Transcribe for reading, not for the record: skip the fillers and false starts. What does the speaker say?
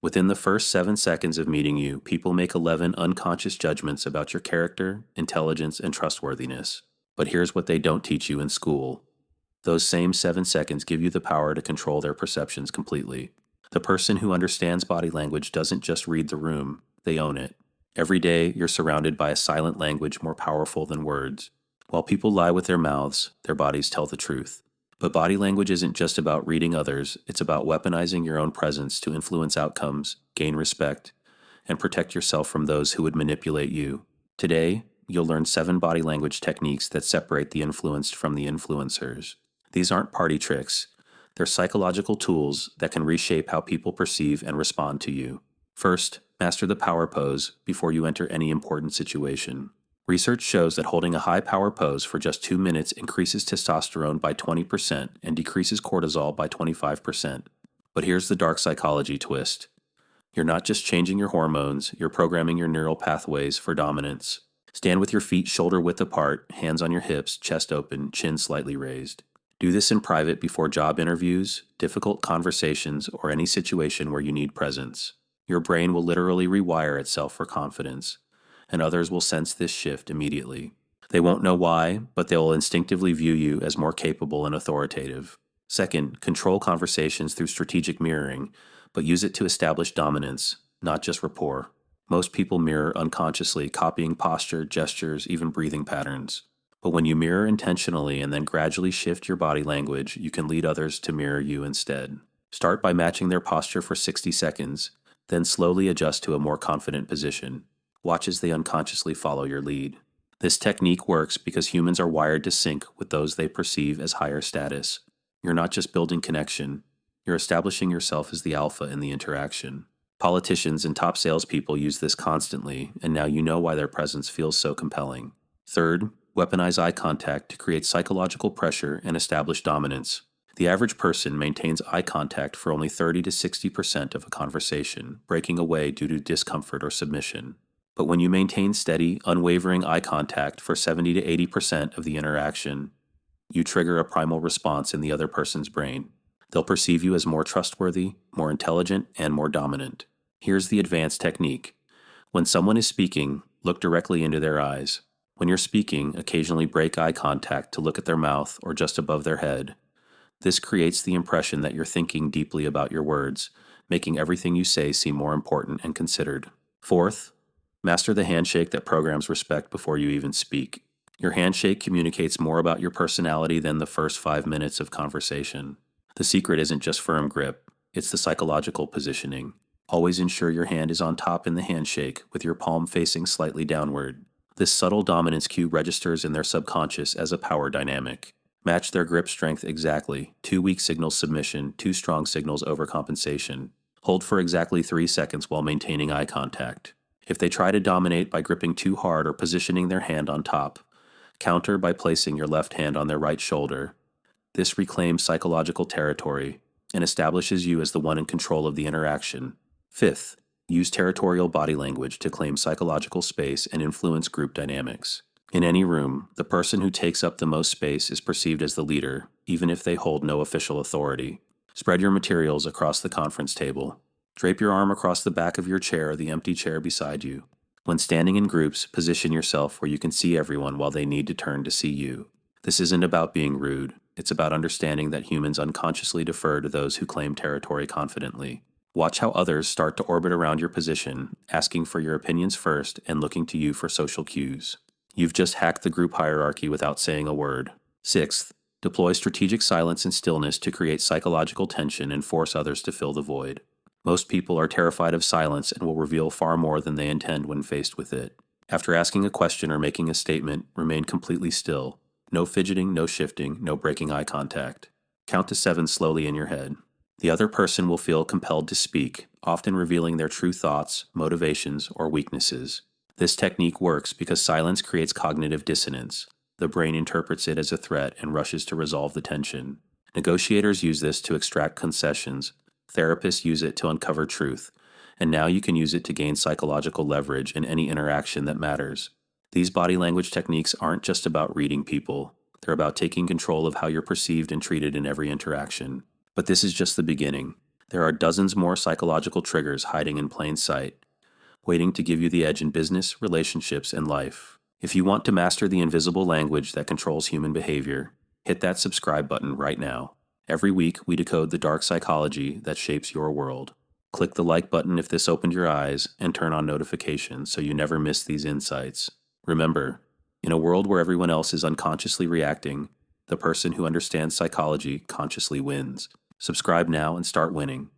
Within the first 7 seconds of meeting you, people make 11 unconscious judgments about your character, intelligence, and trustworthiness. But here's what they don't teach you in school. Those same 7 seconds give you the power to control their perceptions completely. The person who understands body language doesn't just read the room, they own it. Every day, you're surrounded by a silent language more powerful than words. While people lie with their mouths, their bodies tell the truth. But body language isn't just about reading others, it's about weaponizing your own presence to influence outcomes, gain respect, and protect yourself from those who would manipulate you. Today, you'll learn 7 body language techniques that separate the influenced from the influencers. These aren't party tricks. They're psychological tools that can reshape how people perceive and respond to you. First, master the power pose before you enter any important situation. Research shows that holding a high power pose for just 2 minutes increases testosterone by 20% and decreases cortisol by 25%. But here's the dark psychology twist. You're not just changing your hormones, you're programming your neural pathways for dominance. Stand with your feet shoulder width apart, hands on your hips, chest open, chin slightly raised. Do this in private before job interviews, difficult conversations, or any situation where you need presence. Your brain will literally rewire itself for confidence, and others will sense this shift immediately. They won't know why, but they will instinctively view you as more capable and authoritative. Second, control conversations through strategic mirroring, but use it to establish dominance, not just rapport. Most people mirror unconsciously, copying posture, gestures, even breathing patterns. But when you mirror intentionally and then gradually shift your body language, you can lead others to mirror you instead. Start by matching their posture for 60 seconds, then slowly adjust to a more confident position. Watch as they unconsciously follow your lead. This technique works because humans are wired to sync with those they perceive as higher status. You're not just building connection, you're establishing yourself as the alpha in the interaction. Politicians and top salespeople use this constantly, and now you know why their presence feels so compelling. Third, weaponize eye contact to create psychological pressure and establish dominance. The average person maintains eye contact for only 30 to 60% of a conversation, breaking away due to discomfort or submission. But when you maintain steady, unwavering eye contact for 70 to 80% of the interaction, you trigger a primal response in the other person's brain. They'll perceive you as more trustworthy, more intelligent, and more dominant. Here's the advanced technique. When someone is speaking, look directly into their eyes. When you're speaking, occasionally break eye contact to look at their mouth or just above their head. This creates the impression that you're thinking deeply about your words, making everything you say seem more important and considered. Fourth, master the handshake that programs respect before you even speak. Your handshake communicates more about your personality than the first 5 minutes of conversation. The secret isn't just firm grip, it's the psychological positioning. Always ensure your hand is on top in the handshake, with your palm facing slightly downward. This subtle dominance cue registers in their subconscious as a power dynamic. Match their grip strength exactly. 2 weak signals submission, 2 strong signals overcompensation. Hold for exactly 3 seconds while maintaining eye contact. If they try to dominate by gripping too hard or positioning their hand on top, counter by placing your left hand on their right shoulder. This reclaims psychological territory and establishes you as the one in control of the interaction. Fifth, use territorial body language to claim psychological space and influence group dynamics. In any room, the person who takes up the most space is perceived as the leader, even if they hold no official authority. Spread your materials across the conference table. Drape your arm across the back of your chair or the empty chair beside you. When standing in groups, position yourself where you can see everyone while they need to turn to see you. This isn't about being rude. It's about understanding that humans unconsciously defer to those who claim territory confidently. Watch how others start to orbit around your position, asking for your opinions first and looking to you for social cues. You've just hacked the group hierarchy without saying a word. Sixth, deploy strategic silence and stillness to create psychological tension and force others to fill the void. Most people are terrified of silence and will reveal far more than they intend when faced with it. After asking a question or making a statement, remain completely still. No fidgeting, no shifting, no breaking eye contact. Count to 7 slowly in your head. The other person will feel compelled to speak, often revealing their true thoughts, motivations, or weaknesses. This technique works because silence creates cognitive dissonance. The brain interprets it as a threat and rushes to resolve the tension. Negotiators use this to extract concessions. Therapists use it to uncover truth. And now you can use it to gain psychological leverage in any interaction that matters. These body language techniques aren't just about reading people. They're about taking control of how you're perceived and treated in every interaction. But this is just the beginning. There are dozens more psychological triggers hiding in plain sight, waiting to give you the edge in business, relationships, and life. If you want to master the invisible language that controls human behavior, hit that subscribe button right now. Every week, we decode the dark psychology that shapes your world. Click the like button if this opened your eyes, and turn on notifications so you never miss these insights. Remember, in a world where everyone else is unconsciously reacting, the person who understands psychology consciously wins. Subscribe now and start winning.